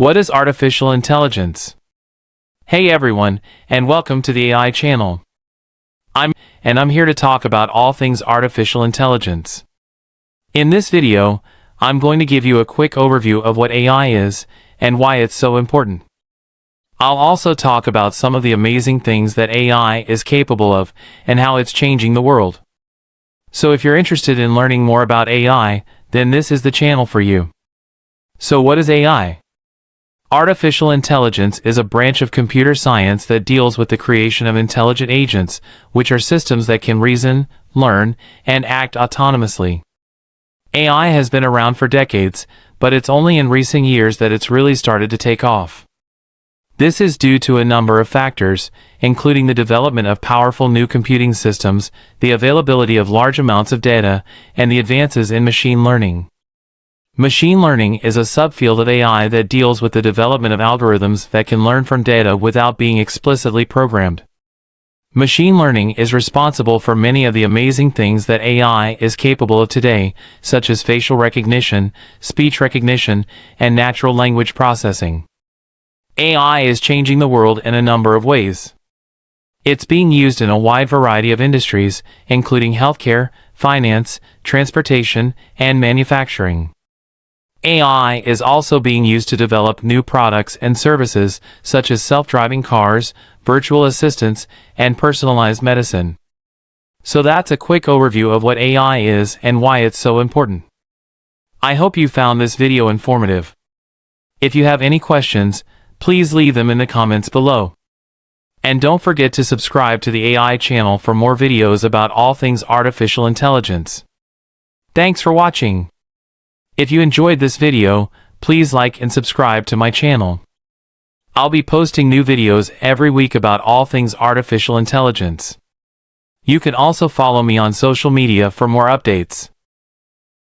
What is artificial intelligence? Hey everyone, and welcome to the AI channel. I'm here to talk about all things artificial intelligence. In this video, I'm going to give you a quick overview of what AI is and why it's so important. I'll also talk about some of the amazing things that AI is capable of and how it's changing the world. So if you're interested in learning more about AI, then this is the channel for you. So what is AI? Artificial intelligence is a branch of computer science that deals with the creation of intelligent agents, which are systems that can reason, learn, and act autonomously. AI has been around for decades, but it's only in recent years that it's really started to take off. This is due to a number of factors, including the development of powerful new computing systems, the availability of large amounts of data, and the advances in machine learning. Machine learning is a subfield of AI that deals with the development of algorithms that can learn from data without being explicitly programmed. Machine learning is responsible for many of the amazing things that AI is capable of today, such as facial recognition, speech recognition, and natural language processing. AI is changing the world in a number of ways. It's being used in a wide variety of industries, including healthcare, finance, transportation, and manufacturing. AI is also being used to develop new products and services such as self-driving cars, virtual assistants, and personalized medicine. So that's a quick overview of what AI is and why it's so important. I hope you found this video informative. If you have any questions, please leave them in the comments below. And don't forget to subscribe to the AI channel for more videos about all things artificial intelligence. Thanks for watching. If you enjoyed this video, please like and subscribe to my channel. I'll be posting new videos every week about all things artificial intelligence. You can also follow me on social media for more updates.